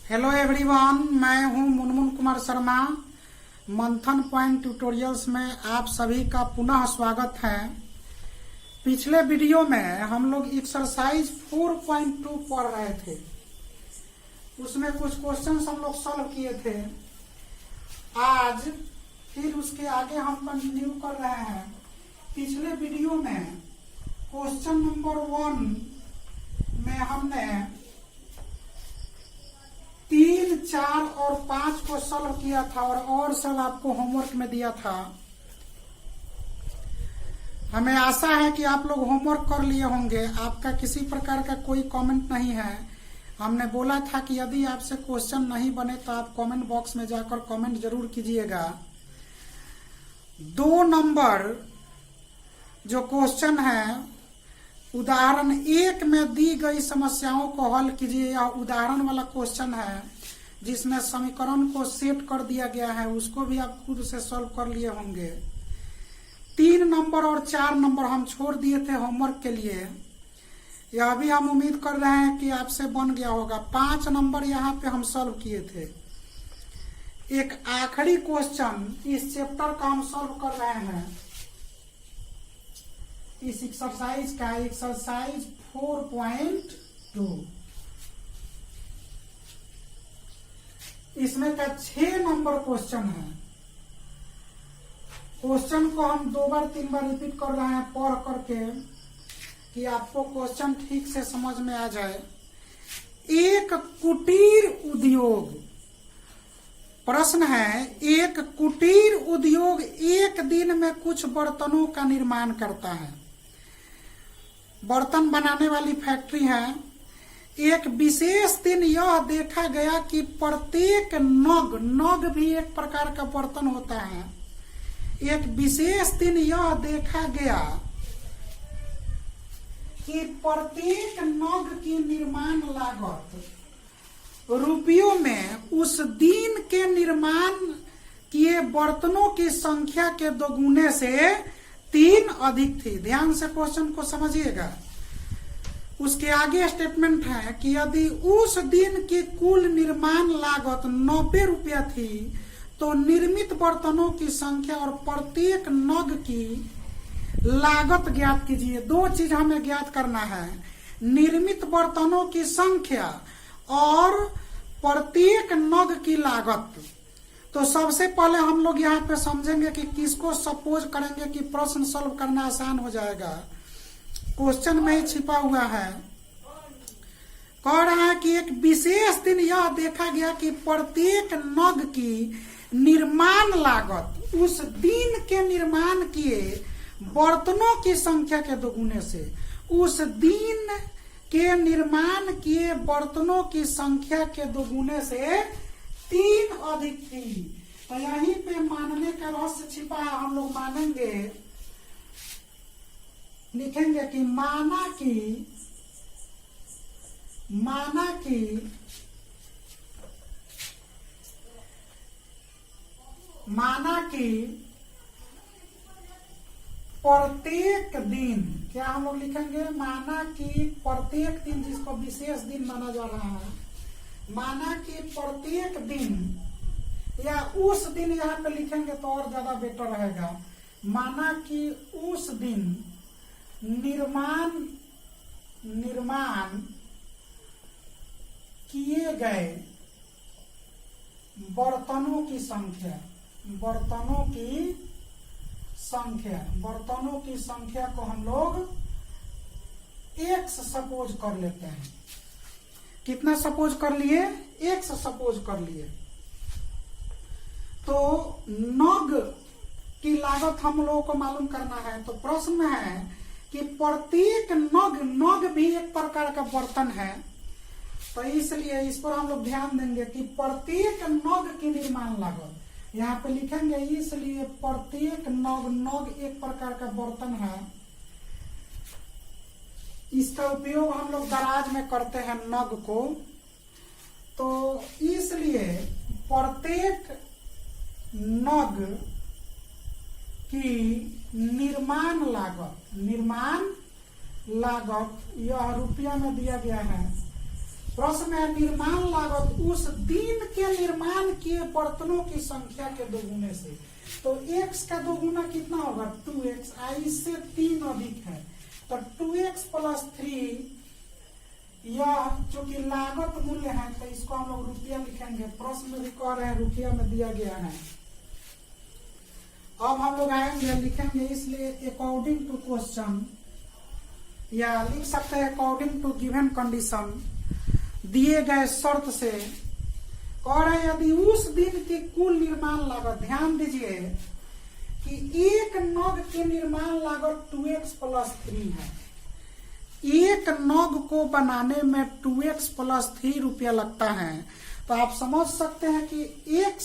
Hello everyone, मैं हूं मुनमुन कुमार शर्मा। मंथन पॉइंट ट्यूटोरियल्स में आप सभी का पुनः स्वागत है। पिछले वीडियो में हम लोग एक्सरसाइज 4.2 पढ़ रहे थे। उसमें कुछ क्वेश्चंस हम लोग सॉल्व किए थे। आज फिर उसके आगे हम कंटिन्यू कर रहे हैं। पिछले वीडियो में क्वेश्चन नंबर 1 में हमने 3, 4 और 5 को सॉल्व किया था और सब आपको होमवर्क में दिया था। हमें आशा है कि आप लोग होमवर्क कर लिए होंगे। आपका किसी प्रकार का कोई कमेंट नहीं है। हमने बोला था कि यदि आपसे क्वेश्चन नहीं बने तो आप कमेंट बॉक्स में जाकर कमेंट जरूर कीजिएगा। 2 नंबर जो क्वेश्चन है, उदाहरण 1 में दी गई समस्याओं को हल कीजिए। यह उदाहरण वाला क्वेश्चन है जिसमें समीकरण को सेट कर दिया गया है। उसको भी आप खुद से सॉल्व कर लिए होंगे। 3 नंबर और 4 नंबर हम छोड़ दिए थे होमवर्क के लिए। यह भी हम उम्मीद कर रहे हैं कि आपसे बन गया होगा। 5 नंबर यहाँ पे हम सॉल्व किए थे। एक आखिरी क्वेश्चन इस चैप्टर का हम सॉल्व कर रहे हैं। इस एक्सरसाइज का एक्सरसाइज 4.2। इसमें का 6 नंबर क्वेश्चन है। क्वेश्चन को हम 2 बार 3 बार रिपीट कर रहे हैं पढ़ करके कि आपको क्वेश्चन ठीक से समझ में आ जाए। एक कुटीर उद्योग, प्रश्न है, एक कुटीर उद्योग एक दिन में कुछ बर्तनों का निर्माण करता है। बर्तन बनाने वाली फैक्ट्री है। एक विशेष दिन यह देखा गया कि प्रत्येक नग भी एक प्रकार का बर्तन होता है। एक विशेष दिन यह देखा गया कि प्रत्येक नग की निर्माण लागत रुपयों में उस दिन के निर्माण किए बर्तनों की संख्या के 2 गुने से 3 अधिक थी। ध्यान से क्वेश्चन को समझिएगा। उसके आगे स्टेटमेंट है कि यदि उस दिन की कुल निर्माण लागत 90 रुपया थी तो निर्मित बर्तनों की संख्या और प्रत्येक नग की लागत ज्ञात कीजिए। 2 चीज हमें ज्ञात करना है, निर्मित बर्तनों की संख्या और प्रत्येक नग की लागत। तो सबसे पहले हम लोग यहाँ पे समझेंगे कि किसको सपोज करेंगे कि प्रश्न सॉल्व करना आसान हो जाएगा। क्वेश्चन में ही छिपा हुआ है। कह रहा है कि एक विशेष दिन यह देखा गया कि प्रत्येक नग की निर्माण लागत उस दिन के निर्माण किए बर्तनों की संख्या के 2 गुने से, उस दिन के निर्माण किए बर्तनों की संख्या के 2 गुने से 3 अधिक थी। तो यहीं पे मानने का रहस्य छिपा है। हम लोग मानेंगे, लिखेंगे कि माना कि प्रत्येक दिन, क्या हम लोग लिखेंगे, माना कि प्रत्येक दिन, जिसको विशेष दिन माना जा रहा है, माना कि प्रत्येक दिन या उस दिन यहाँ पे लिखेंगे तो और ज्यादा बेटर रहेगा। माना कि उस दिन निर्माण किए गए बर्तनों की संख्या को हम लोग x सपोज कर लेते हैं। कितना सपोज कर लिए? x सपोज कर लिए। तो नग की लागत हम लोगों को मालूम करना है। तो प्रश्न में है कि प्रत्येक नग भी एक प्रकार का बर्तन है। तो इसलिए इस पर हम लोग ध्यान देंगे कि प्रत्येक नग की निर्माण लागत यहाँ पे लिखेंगे। इसलिए प्रत्येक नग एक प्रकार का बर्तन है। इसका उपयोग हम लोग दराज में करते हैं नग को। तो इसलिए प्रत्येक नग की निर्माण लागत यह रुपया में दिया गया है। प्रश्न में निर्माण लागत उस दिन के निर्माण किए बर्तनों की संख्या के दोगुने से। तो x का दोगुना कितना होगा 2x, इससे 3 अधिक है तो 2x प्लस 3। यह जो कि लागत मूल्य है तो इसको हम लोग रुपया लिखेंगे। प्रश्न में भी कह रहे हैं रुपया में दिया गया है। अब हम लोग आएंगे लिखेंगे, इसलिए अकॉर्डिंग टू क्वेश्चन या लिख सकते हैं अकॉर्डिंग टू गिवन कंडीशन, दिए गए शर्त से कह रहे हैं यदि उस दिन की कुल निर्माण लागत, ध्यान दीजिए कि एक नग के निर्माण लागत 2x प्लस 3 है। एक नग को बनाने में 2x प्लस 3 रुपया लगता है। तो आप समझ सकते हैं कि एक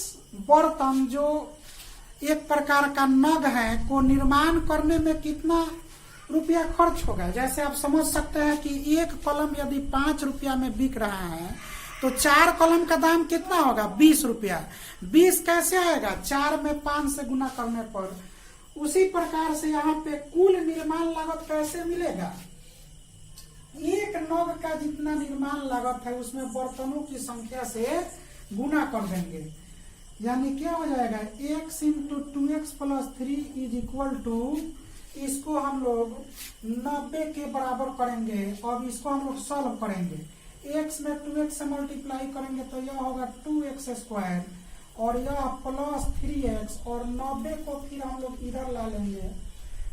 बर्तन जो एक प्रकार का नग है को निर्माण करने में कितना रुपया खर्च होगा। जैसे आप समझ सकते हैं कि एक कलम यदि 5 रुपया में बिक रहा है तो 4 कलम का दाम कितना होगा 20 रुपया। 20 कैसे आएगा 4 में 5 से गुना करने पर। उसी प्रकार से यहाँ पे कुल निर्माण लागत कैसे मिलेगा, एक नग का जितना निर्माण लागत है उसमें बर्तनों की संख्या से गुना कर देंगे, यानी क्या हो जाएगा x into 2x plus 3 is equal to, इसको हम लोग 90 के बराबर करेंगे। अब इसको हम लोग सॉल्व करेंगे, x में 2x से मल्टीप्लाई करेंगे तो यह होगा 2x स्क्वायर और यह प्लस 3x और 90 को फिर हम लोग इधर ला लेंगे,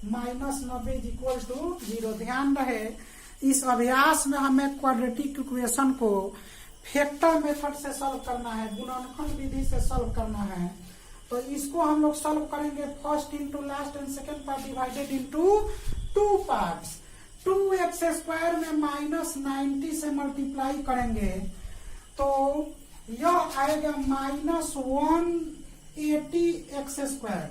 माइनस 90 इज इक्वल टू 0। ध्यान रहे इस अभ्यास में हमें क्वाड्रेटिक इक्वेशन को फैक्टर मेथड से सॉल्व करना है, गुणनखंड विधि से सॉल्व करना है। तो इसको हम लोग सॉल्व करेंगे first into last and second part divided into 2 parts. 2x square में माइनस 90 से मल्टीप्लाई करेंगे तो यह आएगा माइनस 180x स्क्वायर,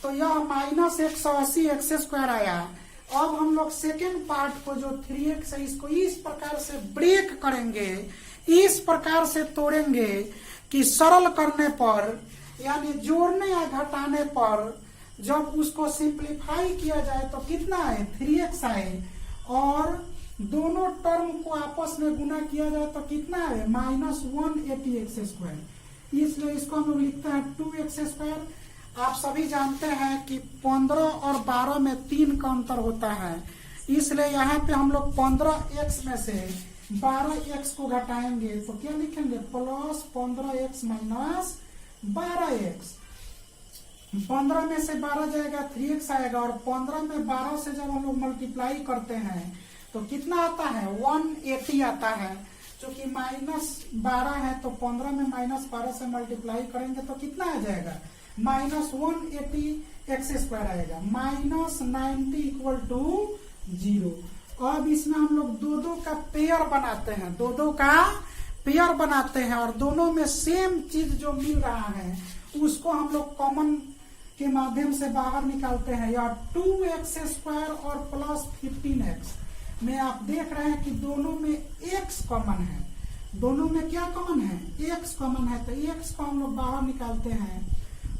तो यह माइनस 180x स्क्वायर आया। अब हम लोग सेकेंड पार्ट को जो 3x है इसको इस प्रकार से ब्रेक करेंगे, इस प्रकार से तोड़ेंगे कि सरल करने पर यानी जोड़ने या घटाने पर जब उसको सिंप्लीफाई किया जाए तो कितना आए 3x आए और दोनों टर्म को आपस में गुना किया जाए तो कितना आए माइनस 180x स्क्वायर। इसलिए इसको हम लोग लिखते हैं 2x स्क्वायर। आप सभी जानते हैं कि 15 और 12 में 3 का अंतर होता है, इसलिए यहाँ पे हम लोग 15x में से 12x को घटाएंगे तो क्या लिखेंगे प्लस 15x माइनस 12x। 15 में से 12 जाएगा 3x आएगा और 15 में 12 से जब हम लोग मल्टीप्लाई करते हैं तो कितना आता है 180 आता है। क्योंकि माइनस 12 है तो 15 में माइनस 12 से मल्टीप्लाई करेंगे तो कितना आ जाएगा माइनस 180x स्क्वायर आएगा, माइनस 90 इक्वल टू 0। अब इसमें हम लोग दो का पेयर बनाते हैं, दो का पेयर बनाते हैं और दोनों में सेम चीज जो मिल रहा है उसको हम लोग कॉमन के माध्यम से बाहर निकालते हैं। या 2x स्क्वायर और प्लस 15x में आप देख रहे हैं कि दोनों में x कॉमन है, दोनों में क्या कॉमन है x कॉमन है, तो x को हम लोग बाहर निकालते हैं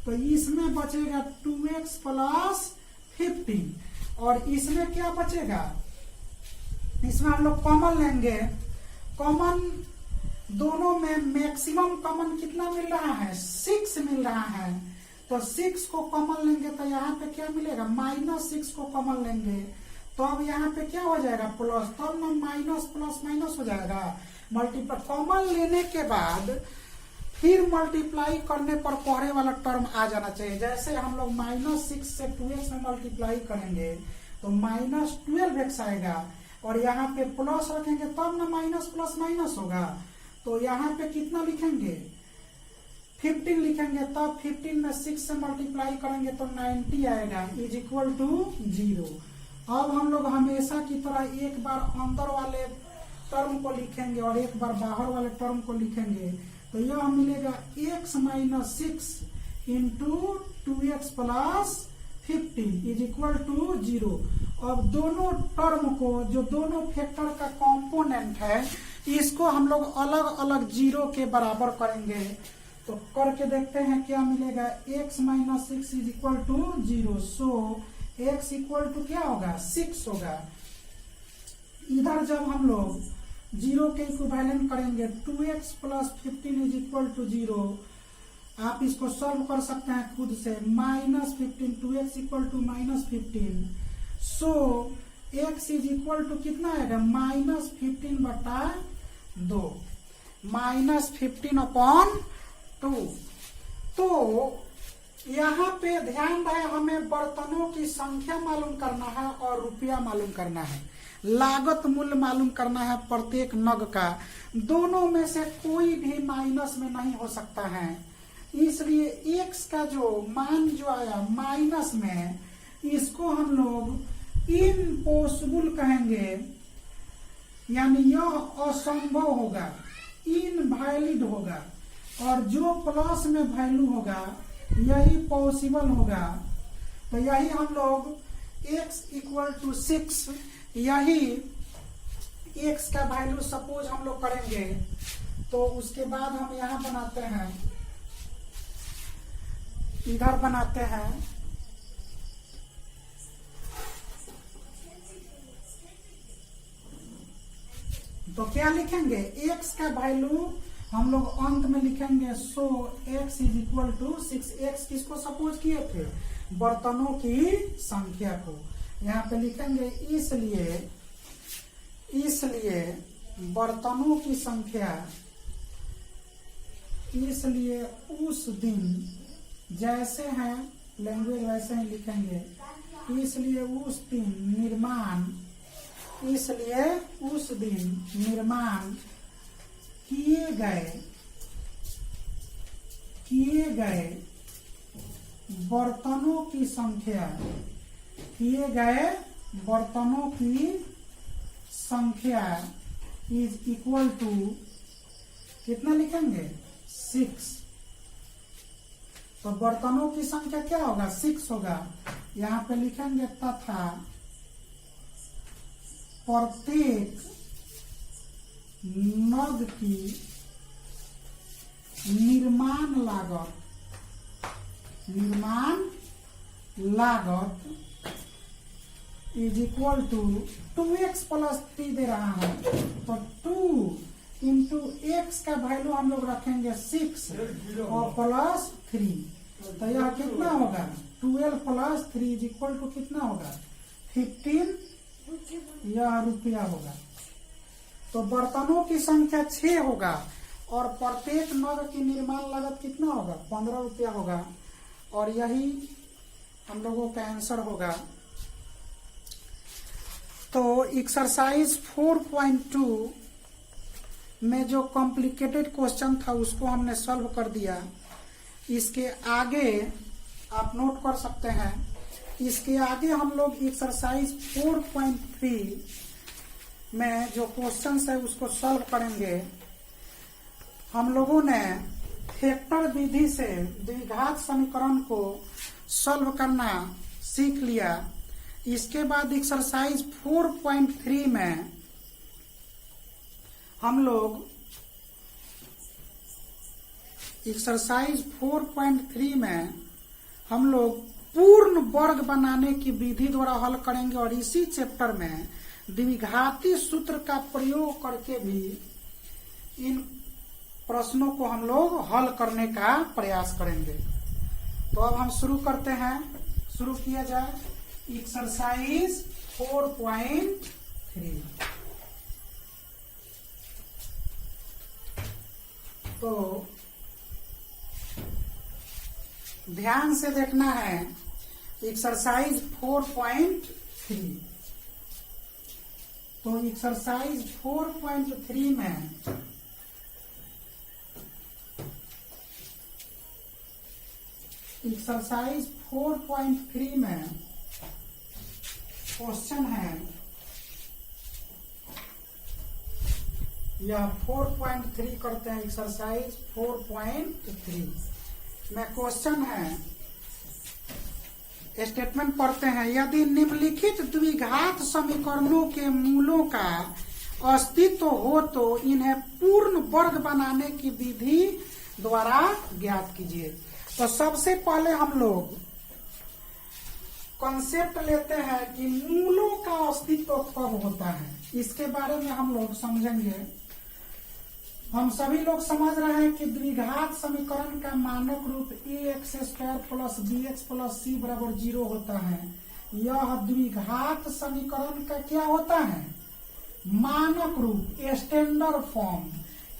तो इसमें बचेगा 2x प्लस 15 और इसमें क्या बचेगा, इसमें हम लोग कॉमन लेंगे। कॉमन दोनों में मैक्सिमम कॉमन कितना मिल रहा है 6 मिल रहा है, तो 6 को कॉमन लेंगे तो यहाँ पे क्या मिलेगा माइनस 6 को कॉमन लेंगे तो अब यहाँ पे क्या हो जाएगा प्लस, तब ना माइनस प्लस माइनस हो जाएगा। मल्टीप्लाई कॉमन लेने के बाद फिर मल्टीप्लाई करने पर पहले वाला टर्म आ जाना चाहिए। जैसे हम लोग माइनस 6 से 2x में मल्टीप्लाई करेंगे तो माइनस 12x आएगा और यहाँ पे प्लस रखेंगे तब ना माइनस प्लस माइनस होगा। तो यहाँ पे कितना लिखेंगे 15 लिखेंगे, तब 15 में 6 से मल्टीप्लाई करेंगे तो 90 आएगा इज इक्वल टू 0। अब हम लोग हमेशा की तरह एक बार अंदर वाले टर्म को लिखेंगे और एक बार बाहर वाले टर्म को लिखेंगे तो यह मिलेगा x minus 6 into 2x plus 15 is equal to 0। अब दोनों टर्म को जो दोनों फैक्टर का कंपोनेंट है इसको हम लोग अलग अलग 0 के बराबर करेंगे तो करके देखते हैं क्या मिलेगा। x minus 6 is equal to 0, so x equal to क्या होगा 6 होगा। इधर जब हम लोग जीरो के इक्विवेलेंट करेंगे 2x plus 15 is equal to 0। आप इसको सॉल्व कर सकते हैं खुद से। -15 2x equal to -15, so x is equal to कितना आएगा -15/2 -15/2। तो यहाँ पे ध्यान रहे, हमें बर्तनों की संख्या मालूम करना है और रुपया मालूम करना है, लागत मूल्य मालूम करना है प्रत्येक नग का। दोनों में से कोई भी माइनस में नहीं हो सकता है, इसलिए x का जो मान जो आया माइनस में, इसको हम लोग इम्पॉसिबल कहेंगे, यानी यह असंभव होगा, इनवैलिड होगा। और जो प्लस में वैल्यू होगा यही पॉसिबल होगा। तो यही हम लोग x इक्वल टू 6, यही x का वैल्यू सपोज हम लोग करेंगे। तो उसके बाद हम यहाँ बनाते हैं, इधर बनाते हैं, तो क्या लिखेंगे, x का वैल्यू हम लोग अंत में लिखेंगे। सो x इज इक्वल टू 6। किसको सपोज किए थे, बर्तनों की संख्या को। यहाँ पे लिखेंगे इसलिए बर्तनों की संख्या, इसलिए उस दिन, जैसे है लैंग्वेज वैसे ही लिखेंगे, इसलिए उस दिन निर्माण, इसलिए उस दिन निर्माण किए गए बर्तनों की संख्या, किए गए बर्तनों की संख्या इज इक्वल टू कितना लिखेंगे 6। तो बर्तनों की संख्या क्या होगा 6 होगा। यहाँ पे लिखेंगे तथा प्रत्येक नग की निर्माण लागत is equal to 2x plus 3 दे रहा है, तो 2 इंटू x का वैल्यू हम लोग रखेंगे 6 और प्लस 3। तो यह कितना होगा 12 प्लस 3 इज इक्वल टू कितना होगा 15, यह रुपया होगा। तो बर्तनों की संख्या 6 होगा और प्रत्येक नग की निर्माण लागत कितना होगा 15 रुपया होगा, और यही हम लोगों का आंसर होगा। तो एक्सरसाइज 4.2 में जो कॉम्प्लिकेटेड क्वेश्चन था उसको हमने सॉल्व कर दिया। इसके आगे आप नोट कर सकते हैं, इसके आगे हम लोग एक्सरसाइज 4.3 में जो क्वेश्चंस है उसको सॉल्व करेंगे। हम लोगों ने फैक्टर विधि से द्विघात समीकरण को सॉल्व करना सीख लिया। इसके बाद एक्सरसाइज 4.3 में हम लोग पूर्ण वर्ग बनाने की विधि द्वारा हल करेंगे, और इसी चैप्टर में द्विघाती सूत्र का प्रयोग करके भी इन प्रश्नों को हम लोग हल करने का प्रयास करेंगे। तो अब हम शुरू करते हैं, शुरू किया जाए एक्सरसाइज 4.3। तो ध्यान से देखना है एक्सरसाइज 4.3। तो एक्सरसाइज 4.3 में क्वेश्चन है, या 4.3 करते हैं। एक्सरसाइज 4.3 में क्वेश्चन है, स्टेटमेंट पढ़ते हैं। यदि निम्नलिखित द्विघात समीकरणों के मूलों का अस्तित्व हो तो इन्हें पूर्ण वर्ग बनाने की विधि द्वारा ज्ञात कीजिए। तो सबसे पहले हम लोग कॉन्सेप्ट लेते हैं कि मूलों का अस्तित्व कब होता है। इसके बारे में हम लोग समझेंगे। हम सभी लोग समझ रहे हैं कि द्विघात समीकरण का मानक रूप ax² plus bx plus c बराबर 0 होता है। यह द्विघात समीकरण का क्या होता है? मानक रूप, standard form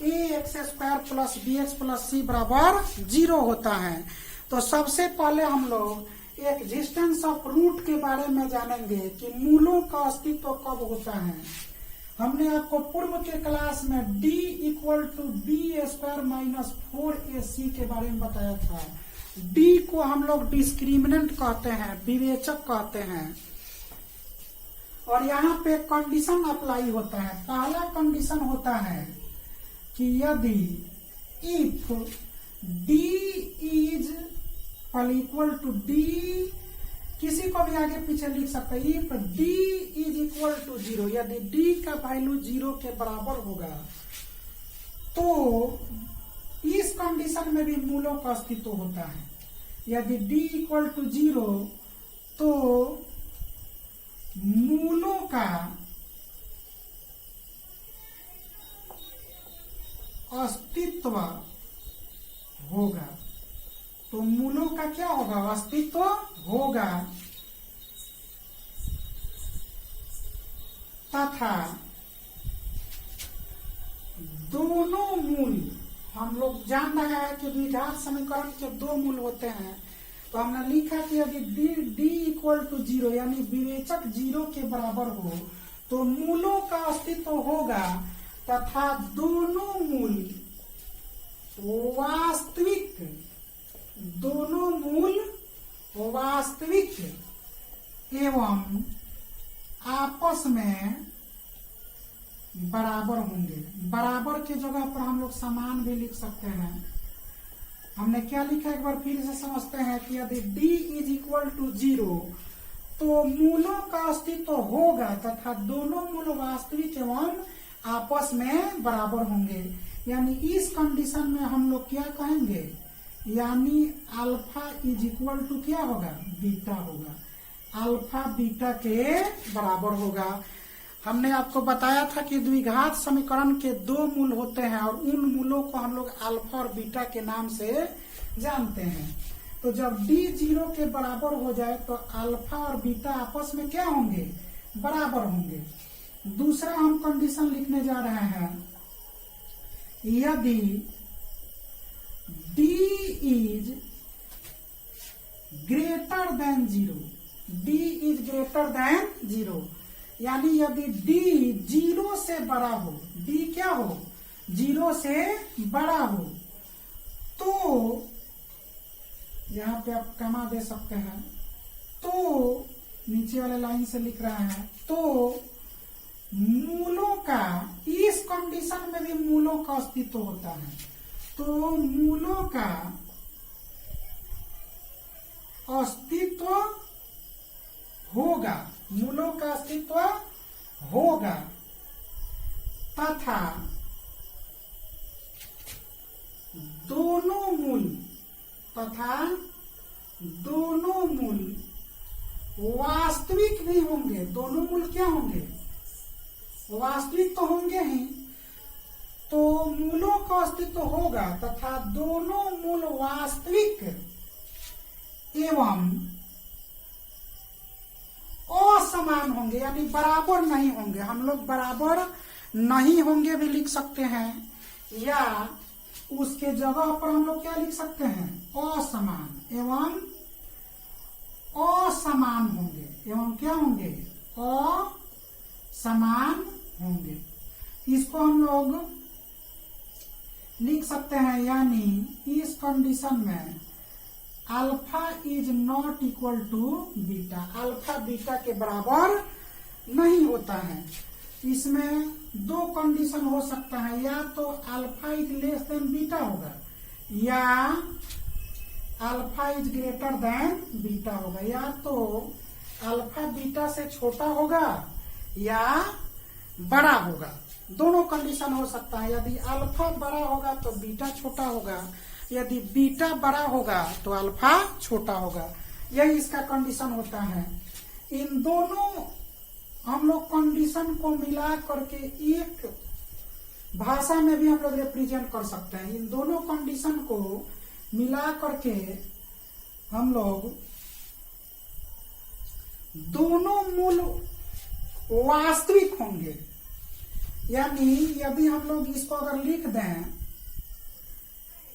ax² plus bx plus c बराबर 0 होता है। तो सबसे पहले हम लोग एक्जिस्टेंस ऑफ रूट के बारे में जानेंगे कि मूलों का अस्तित्व कब होता है। हमने आपको पूर्व के क्लास में d = b² माइनस 4ac के बारे में बताया था। d को हम लोग डिस्क्रिमिनेंट कहते हैं, विवेचक कहते हैं। और यहाँ पे कंडीशन अप्लाई होता है। पहला कंडीशन होता है कि यदि if d is equal to d, किसी को भी आगे पीछे लिख सकते हैं, if d is equal to 0, यदि d का वैल्यू 0 के बराबर होगा तो इस कंडीशन में भी मूलों का अस्तित्व होता है। यदि d इक्वल टू 0 तो मूलों का अस्तित्व होगा। तो मूलों का क्या होगा? अस्तित्व होगा। तथा दोनों मूल, हम लोग जान रहे हैं कि द्विघात समीकरण के दो मूल होते हैं। तो हमने लिखा कि यदि d इक्वल टू 0 यानी विवेचक 0 के बराबर हो तो मूलों का अस्तित्व होगा तथा दोनों मूल वास्तविक, दोनों मूल वास्तविक एवं आपस में बराबर होंगे। बराबर की जगह पर हम लोग समान भी लिख सकते हैं। हमने क्या लिखा एक बार फिर से समझते हैं कि यदि d इज इक्वल टू 0 तो मूलों का अस्तित्व होगा तथा दोनों मूल वास्तविक एवं आपस में बराबर होंगे। यानी इस कंडीशन में हम लोग क्या कहेंगे? यानी अल्फा इज इक्वल टू क्या होगा? बीटा होगा। अल्फा बीटा के बराबर होगा। हमने आपको बताया था कि द्विघात समीकरण के दो मूल होते हैं और उन मूलों को हम लोग अल्फा और बीटा के नाम से जानते हैं। तो जब d 0 के बराबर हो जाए तो अल्फा और बीटा आपस में क्या होंगे? बराबर होंगे। दूसरा हम कंडीशन लिखने जा रहे हैं, यदि d is greater than 0, d is greater than 0 यानी यदि d 0 से बड़ा हो, d क्या हो? 0 से बड़ा हो, तो यहाँ पे आप कमा दे सकते हैं। तो नीचे वाले लाइन से लिख रहे हैं, तो मूलों का, इस कंडीशन में भी मूलों का अस्तित्व होता है। तो मूलों का अस्तित्व होगा, मूलों का अस्तित्व होगा तथा दोनों मूल वास्तविक भी होंगे। दोनों मूल क्या होंगे? वास्तविक तो होंगे ही। तो मूलों का अस्तित्व होगा तथा दोनों मूल वास्तविक एवं असमान होंगे, यानी बराबर नहीं होंगे। हम लोग बराबर नहीं होंगे भी लिख सकते हैं, या उसके जगह पर हम लोग क्या लिख सकते हैं? असमान एवं असमान होंगे। एवं क्या होंगे? असमान होंगे। इसको हम लोग लिख सकते हैं, यानी इस कंडीशन में alpha is not equal to beta, alpha beta के बराबर नहीं होता है। इसमें दो कंडीशन हो सकता है, या तो alpha is less than beta होगा या alpha is greater then beta होगा। या तो अल्फा बीटा से छोटा होगा या बड़ा होगा, दोनों कंडीशन हो सकता है। यदि अल्फा बड़ा होगा तो बीटा छोटा होगा, यदि बीटा बड़ा होगा तो अल्फा छोटा होगा। यही इसका कंडीशन होता है। इन दोनों हम लोग कंडीशन को मिला करके एक भाषा में भी हम लोग रिप्रेजेंट कर सकते हैं। इन दोनों कंडीशन को मिला करके हम लोग दोनों मूल वास्तविक होंगे। यानी यदि हम लोग इसको अगर लिख दें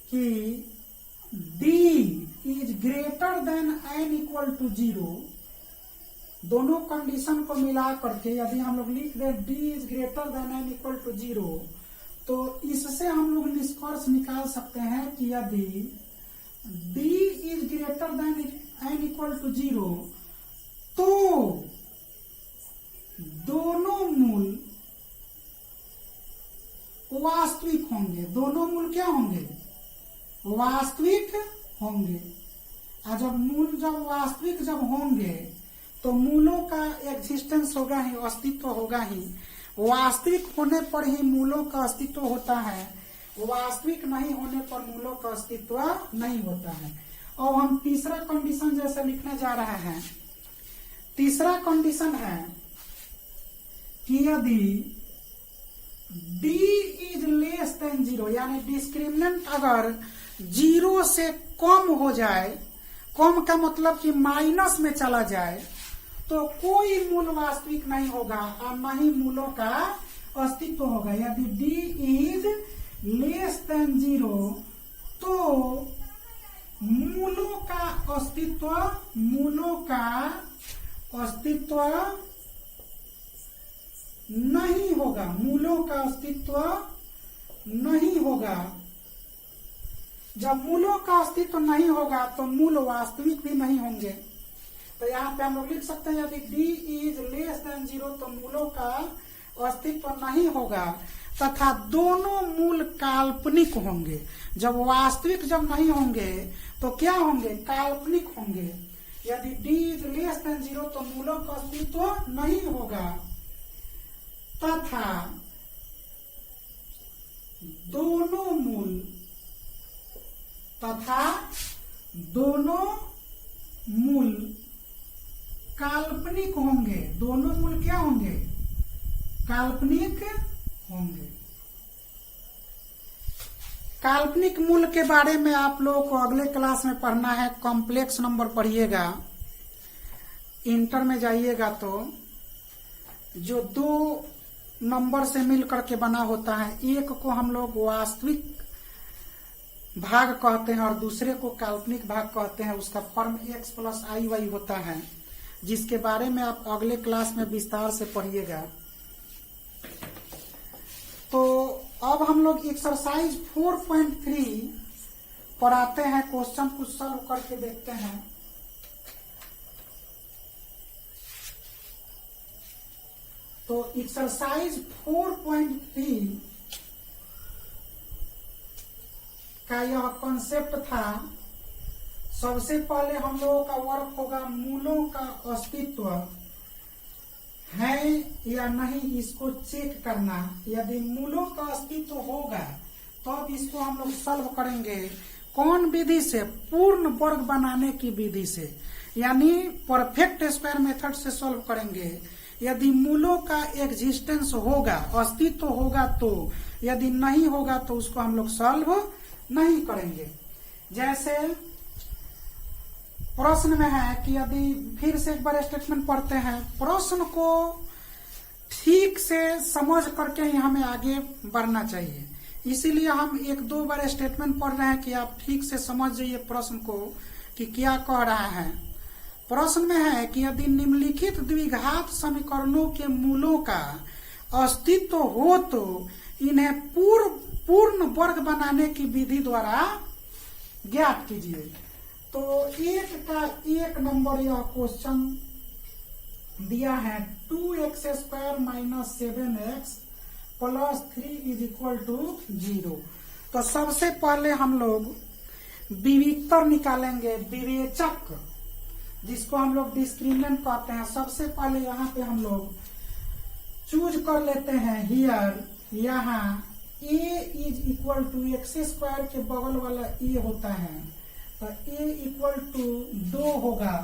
कि d is greater than n equal to 0, दोनों कंडीशन को मिला करके यदि हम लोग लिख दें d is greater than n equal to 0, तो इससे हम लोग निष्कर्ष निकाल सकते हैं कि यदि d is greater than n equal to 0, तो दोनों मूल वास्तविक होंगे। दोनों मूल क्या होंगे? वास्तविक होंगे। और जब वास्तविक होंगे तो मूलों का एग्जिस्टेंस होगा ही, अस्तित्व होगा ही। वास्तविक होने पर ही मूलों का अस्तित्व होता है, वास्तविक नहीं होने पर मूलों का अस्तित्व नहीं होता है। और हम तीसरा कंडीशन जैसे लिखने जा रहे हैं। तीसरा कंडीशन है कि यदि d इज लेस देन 0, यानी डिस्क्रिमिनेंट अगर 0 से कम हो जाए, कम का मतलब कि माइनस में चला जाए, तो कोई मूल वास्तविक नहीं होगा और न ही मूलों का अस्तित्व होगा। यदि d इज लेस देन 0, तो मूलों का अस्तित्व नहीं होगा। मूलों का अस्तित्व नहीं होगा। जब मूलों का अस्तित्व नहीं होगा तो मूल वास्तविक भी नहीं होंगे। तो यहाँ पे हम लोग लिख सकते हैं यदि d इज लेस देन 0, तो मूलों का अस्तित्व नहीं होगा तथा दोनों मूल काल्पनिक होंगे। जब वास्तविक नहीं होंगे तो क्या होंगे? काल्पनिक होंगे। यदि d इज लेस देन 0, तो मूलों का अस्तित्व नहीं होगा तथा दोनों मूल काल्पनिक होंगे। दोनों मूल क्या होंगे? काल्पनिक होंगे। काल्पनिक मूल के बारे में आप लोगों को अगले क्लास में पढ़ना है। कॉम्प्लेक्स नंबर पढ़िएगा, इंटर में जाइएगा तो जो दो नंबर से मिल करके बना होता है, एक को हम लोग वास्तविक भाग कहते हैं और दूसरे को काल्पनिक भाग कहते हैं। उसका फॉर्म x प्लस आई वाई होता है, जिसके बारे में आप अगले क्लास में विस्तार से पढ़िएगा। तो अब हम लोग एक्सरसाइज 4.3 पर आते हैं। क्वेश्चन कुछ सॉल्व करके देखते हैं। तो एक्सरसाइज 4.3 का यह कॉन्सेप्ट था। सबसे पहले हम लोगों का वर्क होगा मूलों का अस्तित्व है या नहीं, इसको चेक करना। यदि मूलों का अस्तित्व होगा तब इसको हम लोग सॉल्व करेंगे। कौन विधि से? पूर्ण वर्ग बनाने की विधि से, यानी परफेक्ट स्क्वायर मेथड से सॉल्व करेंगे। यदि मूलों का एग्जिस्टेंस होगा, अस्तित्व होगा तो, यदि नहीं होगा तो उसको हम लोग सॉल्व नहीं करेंगे। जैसे प्रश्न में है कि यदि, फिर से एक बार स्टेटमेंट पढ़ते हैं। प्रश्न को ठीक से समझ करके ही हमें आगे बढ़ना चाहिए। इसीलिए हम एक दो बार स्टेटमेंट पढ़ रहे हैं कि आप ठीक से समझ जाइए प्रश्न को कि क्या कह रहा है। प्रश्न में है कि यदि निम्नलिखित द्विघात समीकरणों के मूलों का अस्तित्व हो तो इन्हें पूर्ण वर्ग बनाने की विधि द्वारा ज्ञात कीजिए। तो एक का एक नंबर यह क्वेश्चन दिया है 2x² minus 7x plus 3 is equal to 0। तो सबसे पहले हम लोग विविक्तर निकालेंगे, विवेचक, जिसको हम लोग डिस्क्रिमिनेंट कहते हैं। सबसे पहले यहाँ पे हम लोग चूज कर लेते हैं हियर, यहाँ a is equal to x² के बगल वाला a होता है, तो a इक्वल टू 2 होगा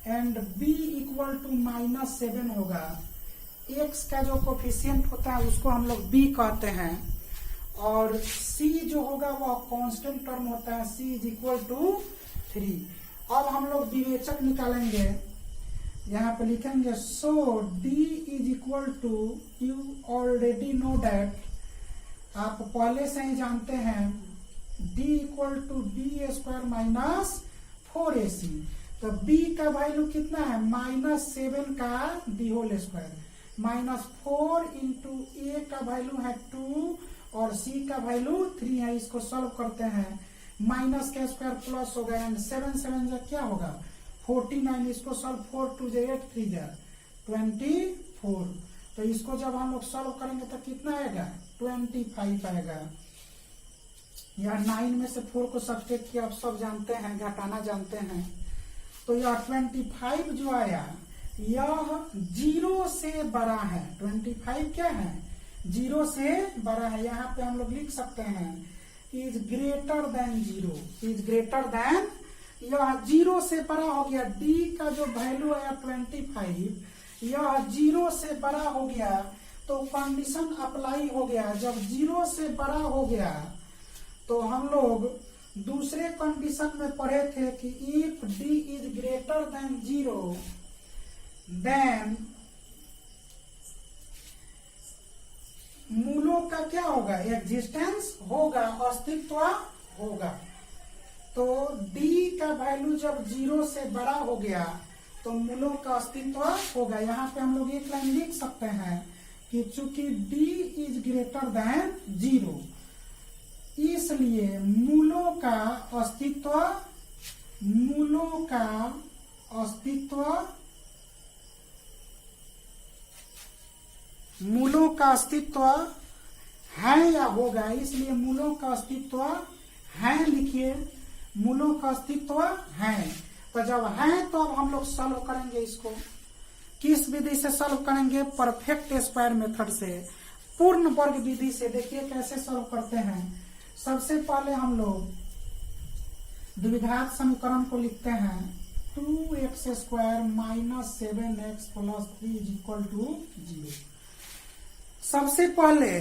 एंड b इक्वल टू -7 होगा। x का जो कोफिशिएंट होता है उसको हम लोग b कहते हैं, और c जो होगा वह कांस्टेंट टर्म होता है, c इज इक्वल टू 3। अब हम लोग विवेचक निकालेंगे, यहाँ पे लिखेंगे so d is equal to, you already know that, आप पहले से ही जानते हैं, d equal to b square minus 4ac। तो b का वैल्यू कितना है, -7 का d whole square, -4 into a का वैल्यू है 2 और c का वैल्यू 3 है। इसको सॉल्व करते हैं, माइनस का स्क्वायर प्लस होगा, एंड 7 7 जा क्या होगा 49। इसको सॉल्व 4 2 जा 8 3 जा 24। तो इसको जब हम लोग सॉल्व करेंगे तो कितना आएगा 25 आएगा। यह 9 में से 4 को सब्ट्रैक्ट किया, आप सब जानते हैं, घटाना जानते हैं। तो यह 25 जो आया यह 0 से बड़ा है। 25 क्या है, 0 से बड़ा है। यहाँ पे हम लोग लिख सकते हैं is greater than 0, is greater then, यह 0 से बड़ा हो गया। d का जो वैल्यू आया 25, यह 0 से बड़ा हो गया, तो कंडीशन अप्लाई हो गया। जब 0 से बड़ा हो गया तो हम लोग दूसरे कंडीशन में पढ़े थे कि if d is greater than 0 then मूलों का क्या होगा, एग्जिस्टेंस होगा, अस्तित्व होगा। तो d का वैल्यू जब 0 से बड़ा हो गया तो मूलों का अस्तित्व होगा। यहाँ पे हम लोग एक लाइन लिख सकते हैं कि चूंकि d इज ग्रेटर देन 0, इसलिए मूलों का अस्तित्व है या होगा, इसलिए मूलों का अस्तित्व है, लिखिए मूलों का अस्तित्व है। तो जब है तो अब हम लोग सॉल्व करेंगे इसको। किस विधि से सॉल्व करेंगे, परफेक्ट स्क्वायर मेथड से, पूर्ण वर्ग विधि से। देखिए कैसे सॉल्व करते हैं। सबसे पहले हम लोग द्विघात समीकरण को लिखते हैं 2x square minus 7x plus 3 is equal to 0। सबसे पहले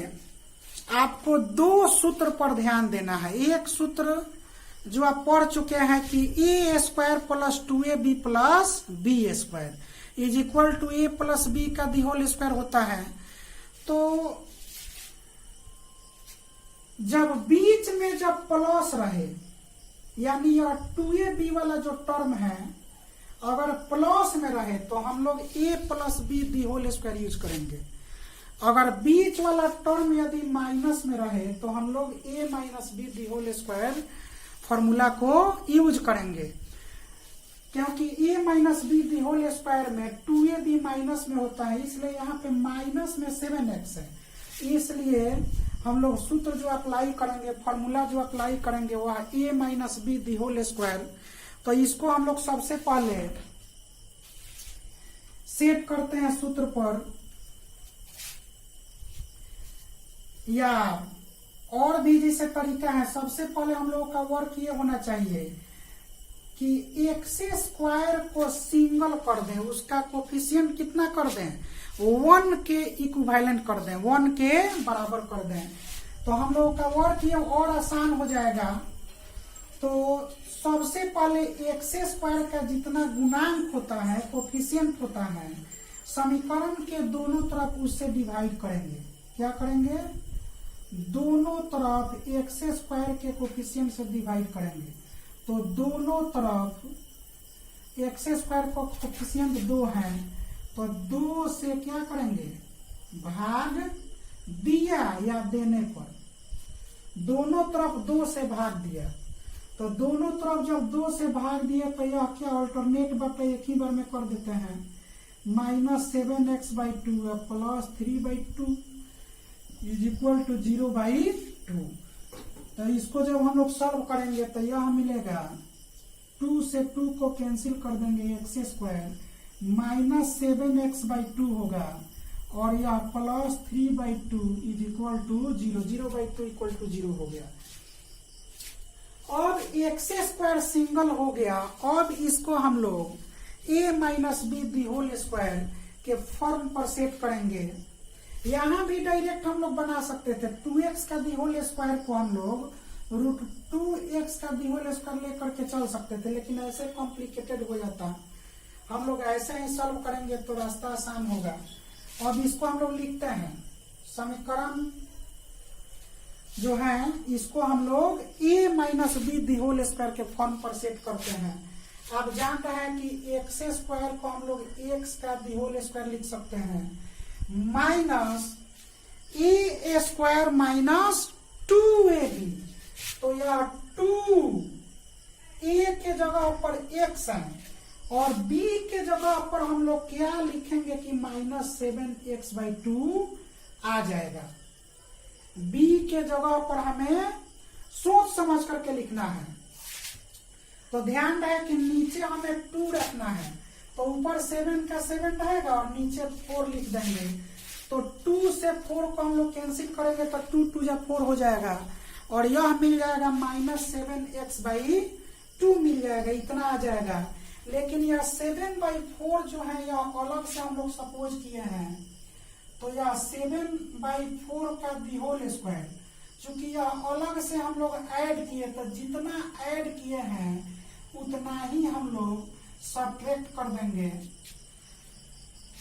आपको दो सूत्र पर ध्यान देना है। एक सूत्र जो आप पढ़ चुके हैं कि a square plus 2ab plus b square is equal to a plus b का दी होल स्क्वायर होता है। तो जब बीच में जब प्लस रहे, यानी यह 2ab वाला जो टर्म है अगर प्लस में रहे तो हम लोग a plus b the whole square use करेंगे। अगर बीच वाला टर्म यदि माइनस में रहे तो हम लोग a minus b the whole square formula को यूज करेंगे, क्योंकि a minus b the whole square में 2ab माइनस में होता है, इसलिए यहाँ पे माइनस में 7x है। इसलिए हम लोग सूत्र जो अप्लाई करेंगे, फॉर्मूला जो अप्लाई करेंगे वह a minus b the whole square. तो इसको हम लोग सबसे पहले सेट करते हैं सूत्र पर, या और भी जैसे तरीका है। सबसे पहले हम लोगों का वर्क ये होना चाहिए कि एक्स स्क्वायर को सिंगल कर दें, उसका कोफिशिएंट कितना कर दें, 1 के इक्विवेलेंट कर दें, 1 के बराबर कर दें। तो हम लोगों का वर्क ये और आसान हो जाएगा। तो सबसे पहले एक्स स्क्वायर का जितना गुणांक होता है, कोफिशिएंट होता है, समीकरण के दोनों तरफ उससे डिवाइड करेंगे। क्या करेंगे, दोनों तरफ एक्स स्क्वायर के कोफिशिएंट से डिवाइड करेंगे। तो दोनों तरफ एक्स स्क्वायर का कोफिशिएंट 2 है, तो 2 से क्या करेंगे, भाग दिया या देने पर, दोनों तरफ 2 से भाग दिया। तो दोनों तरफ जब 2 से भाग दिया तो यह क्या अल्टरनेट बाटे एक ही बार में कर देते हैं, -7x/2 plus 3/2 is equal to 0/2। तो इसको जब हम लोग सॉल्व करेंगे तो यह मिलेगा, 2 से 2 को कैंसिल कर देंगे, एक्स स्क्वायर -7x/2 होगा, और यह plus 3/2 is equal to 0, 0/2 equal to 0 हो गया। अब एक्स स्क्वायर सिंगल हो गया। अब इसको हम लोग a minus b the whole square के फॉर्म पर सेट करेंगे। यहां भी डायरेक्ट हम लोग बना सकते थे, 2x का दी होल स्क्वायर को हम लोग √2x का दी होल स्क्वायर लेकर के चल सकते थे, लेकिन ऐसे कॉम्प्लिकेटेड हो जाता। हम लोग ऐसे ही सॉल्व करेंगे तो रास्ता आसान होगा। अब इसको हम लोग लिखते हैं, समीकरण जो है इसको हम लोग a minus B the whole square के फॉर्म पर सेट करते हैं। आप जानते हैं कि एक्स स्क्वायर को हम लोग x का दी होल स्क्वायर लिख सकते हैं, माइनस ए स्क्वायर माइनस 2ab। तो यह 2a के जगह पर x है और b के जगह पर हम लोग क्या लिखेंगे कि -7x/2 आ जाएगा। b के जगह पर हमें सोच समझ करके लिखना है। तो ध्यान रहे कि नीचे हमें 2 रखना है, तो ऊपर 7 का 7 रहेगा और नीचे 4 लिख देंगे। तो 2 से 4 को हम लोग कैंसिल करेंगे तो 2 2 जा 4 हो जाएगा और यह मिल जाएगा -7x/2 मिल जाएगा, इतना आ जाएगा। लेकिन यह 7/4 जो है यह अलग से हम लोग सपोज किए हैं, तो यह 7/4 का दी होल स्क्वायर, चूंकि यह अलग से हम लोग ऐड किए, तो जितना ऐड किए हैं उतना ही हम लोग सब्ट्रैक्ट कर देंगे।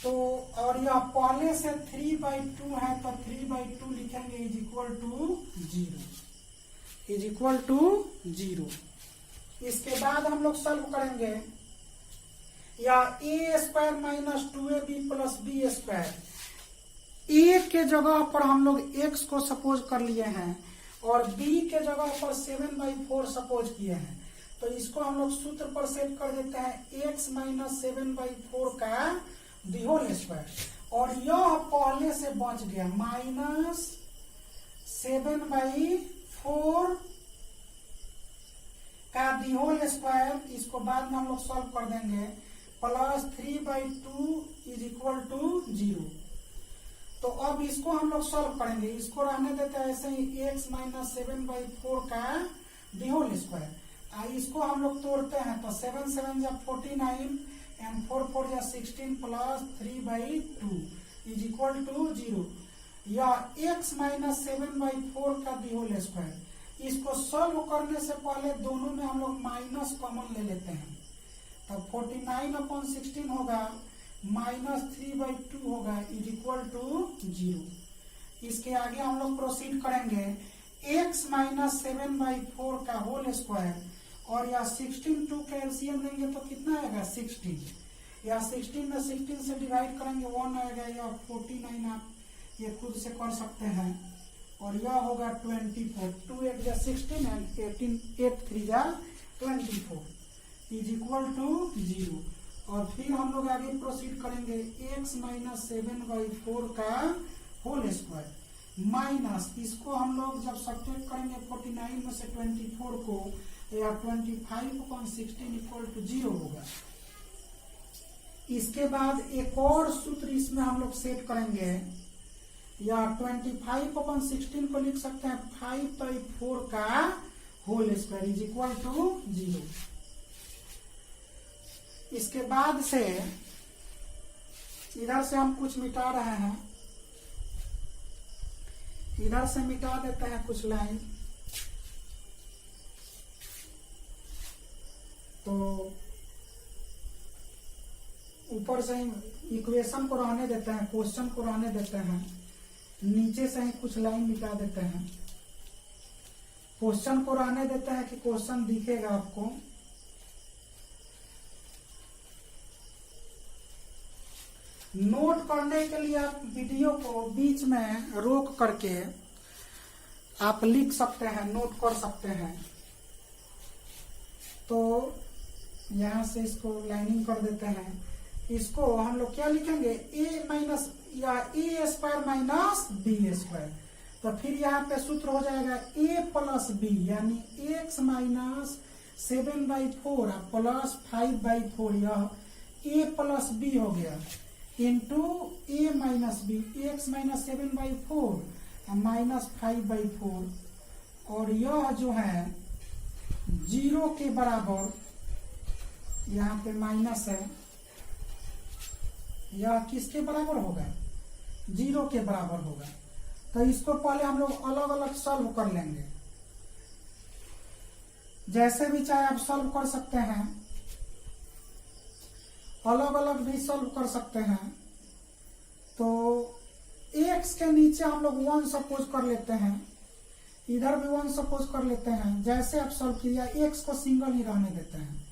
तो और यह पहले से 3/2 है तो 3/2 लिखेंगे इज इक्वल टू 0। इसके बाद हम लोग सॉल्व करेंगे, या a square minus 2ab plus B square, a के जगह पर हम लोग x को सपोज कर लिए हैं और b के जगह पर 7/4 सपोज किए हैं। तो इसको हम लोग सूत्र पर सेट कर देते हैं, x माइनस 7/4 का दी होल स्क्वायर, और यह पहले से बच गया -7/4 का दी होल स्क्वायर। इसको बाद में हम लोग सॉल्व कर देंगे, प्लस 3/2 इज इक्वल टू 0। तो अब इसको हम लोग सॉल्व करेंगे, इसको रहने देते हैं ऐसे ही, x माइनस 7/4 का दी होल स्क्वायर। इसको हम लोग तोड़ते हैं तो 7 7 जा 49 एंड 4 4 जा 16 प्लस 3/2 इज इक्वल टू 0। या x माइनस 7/4 का दी होल स्क्वायर, इसको सॉल्व करने से पहले दोनों में हम लोग माइनस कॉमन ले लेते हैं, तो 49/16 होगा -3/2 होगा इज इक्वल टू 0। इसके आगे हम लोग प्रोसीड करेंगे, x माइनस 7/4 का होल स्क्वायर और या 16 2 का एलसीएम लेंगे तो कितना आएगा 16, या 16 में 16 से डिवाइड करेंगे 1 आएगा, या 49 आप ये खुद से कर सकते हैं, और यह होगा 24, 2 8 जा 16 एंड 8 3 जा 24 इज इक्वल टू 0। और फिर हम लोग आगे प्रोसीड करेंगे, x माइनस 7/4 का होल स्क्वायर माइनस, इसको हम लोग जब सब्ट्रैक्ट करेंगे 49 में से 24 को, या 25/16 इक्वल टू 0 होगा। इसके बाद एक और सूत्र इसमें हम लोग सेट करेंगे, या 25/16 को लिख सकते हैं 5/4 का whole square is equal to 0। इसके बाद से इधर से हम कुछ मिटा रहे हैं, इधर से मिटा देते हैं कुछ लाइन, तो ऊपर से ही इक्वेशन को रहने देते हैं, क्वेश्चन को रहने देते हैं, नीचे से ही कुछ लाइन मिटा देते हैं। क्वेश्चन को रहने देते हैं कि क्वेश्चन दिखेगा आपको, नोट करने के लिए आप वीडियो को बीच में रोक करके आप लिख सकते हैं, नोट कर सकते हैं। तो यहां से इसको लाइनिंग कर देते हैं, इसको हम लोग क्या लिखेंगे, a माइनस या a square minus B square. तो फिर यहाँ पे सूत्र हो जाएगा a प्लस बी, यानी x माइनस 7/4 प्लस 5/4, यह a प्लस बी हो गया, into a minus B, x minus 7/4 minus 5/4, और यह जो है 0 के बराबर, यहाँ पे माइनस है, यह किसके बराबर होगा, 0 के बराबर होगा। तो इसको पहले हम लोग अलग अलग सॉल्व कर लेंगे, जैसे भी चाहे आप सॉल्व कर सकते हैं, अलग अलग भी सॉल्व कर सकते हैं। तो x के नीचे हम लोग 1 सपोज कर लेते हैं, इधर भी 1 सपोज कर लेते हैं। जैसे आप सॉल्व किया, x को सिंगल ही रहने देते हैं,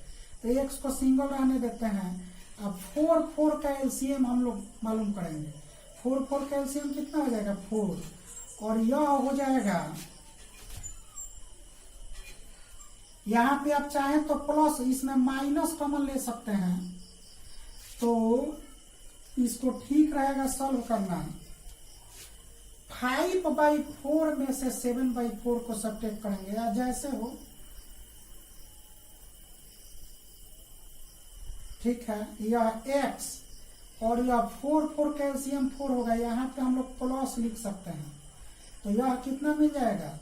तो x को सिंगल रहने देते हैं। अब 4 का एलसीएम हम लोग मालूम करेंगे। 4 का एलसीएम कितना हो जाएगा, 4, और यह हो जाएगा, यहाँ पे आप चाहें तो प्लस, इसमें माइनस कॉमन ले सकते हैं, तो इसको ठीक रहेगा सॉल्व करना। 5/4 में से 7/4 को सब्ट्रैक्ट करेंगे, या जैसे हो, ठीक है। यह x और यह 4 का एलसीएम 4 होगा, यहाँ पे हम लोग प्लस लिख सकते हैं। तो यह कितना मिल जाएगा,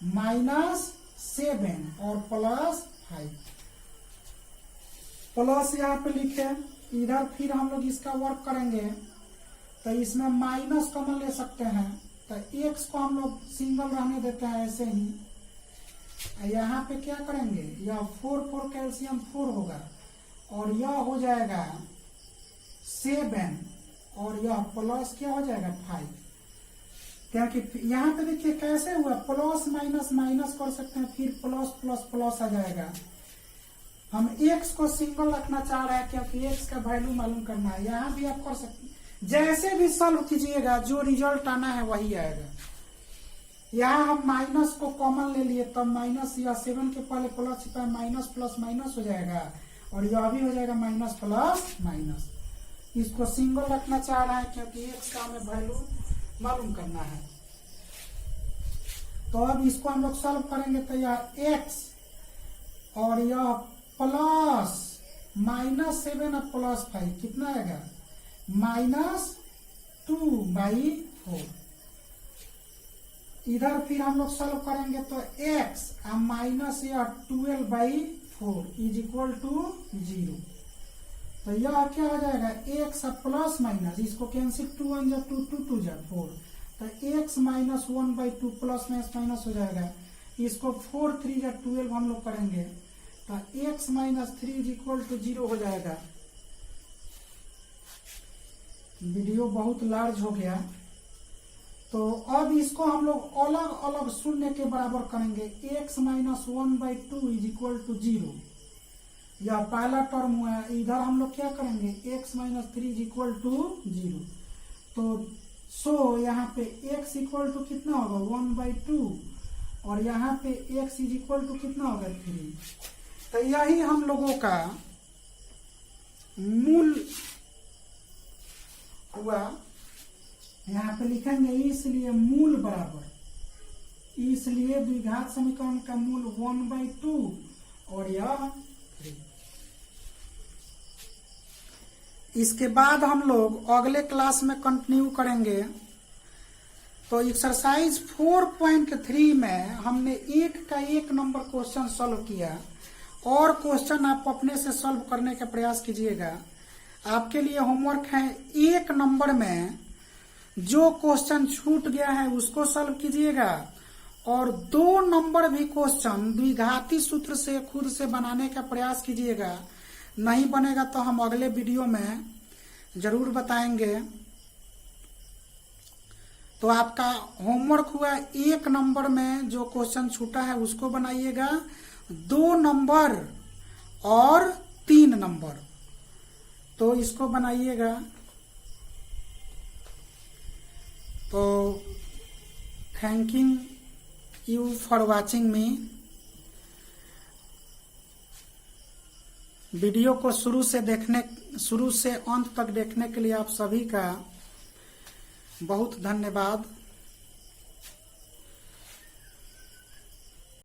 -7 और +5, प्लस यहाँ पे लिखे। इधर फिर हम लोग इसका वर्क करेंगे, तो इसमें माइनस कॉमन ले सकते हैं, तो x को हम लोग सिंगल रहने देते हैं ऐसे ही। यहाँ पे क्या करेंगे, यह 4 का एलसीएम 4 होगा, और यह हो जाएगा 7, और यह प्लस क्या हो जाएगा 5, क्योंकि यहाँ पे देखिए कैसे हुआ, प्लस माइनस माइनस कर सकते हैं, फिर प्लस प्लस प्लस आ जाएगा। हम x को सिंगल रखना चाह रहे हैं क्योंकि x का वैल्यू मालूम करना है। यहाँ भी आप कर सकते हैं, जैसे भी सॉल्व कीजिएगा जो रिजल्ट आना है वही आएगा। यहाँ हम माइनस को कॉमन ले लिए, तब माइनस, या 7 के पहले प्लस छिपा, माइनस प्लस माइनस हो जाएगा, और यह भी हो जाएगा माइनस प्लस माइनस। इसको सिंगल रखना चाह रहा है क्योंकि x का हमें वैल्यू मालूम करना है। तो अब इसको हम लोग सॉल्व करेंगे, तो यह x और यह प्लस -7 और +5 कितना आएगा, -2/4। इधर फिर हम लोग सॉल्व करेंगे, तो x और माइनस यह 12/4 = 0। तो यह क्या हो जाएगा, x प्लस माइनस, इसको कैंसिल, 2 1 जा 2 2 2 जा 4, तो x -1/2 प्लस माइनस हो जाएगा। इसको 4 3 जा 12 हम लोग करेंगे, तो x -3 = 0 हो जाएगा। वीडियो बहुत लार्ज हो गया, तो अब इसको हम लोग अलग अलग शून्य के बराबर करेंगे। x -1/2 = 0, यह पहला टर्म हुआ है। इधर हम लोग क्या करेंगे, x -3 = 0, तो यहाँ पे x = कितना होगा, 1/2, और यहाँ पे x = कितना होगा, 3। तो यही हम लोगों का मूल हुआ। यहाँ पे लिखेंगे इसलिए मूल बराबर, इसलिए द्विघात समीकरण का मूल 1/2 और यह 3। इसके बाद हम लोग अगले क्लास में कंटिन्यू करेंगे। तो एक्सरसाइज 4.3 में हमने 1 का 1 नंबर क्वेश्चन सॉल्व किया, और क्वेश्चन आप अपने से सॉल्व करने का प्रयास कीजिएगा। आपके लिए होमवर्क है, 1 नंबर में जो क्वेश्चन छूट गया है उसको सॉल्व कीजिएगा, और 2 नंबर भी क्वेश्चन द्विघाती सूत्र से खुद से बनाने का प्रयास कीजिएगा। नहीं बनेगा तो हम अगले वीडियो में जरूर बताएंगे। तो आपका होमवर्क हुआ, 1 नंबर में जो क्वेश्चन छूटा है उसको बनाइएगा, 2 नंबर और 3 नंबर, तो इसको बनाइएगा। तो thanking you for watching me. Video को शुरू से अंत तक देखने के लिए आप सभी का बहुत धन्यवाद।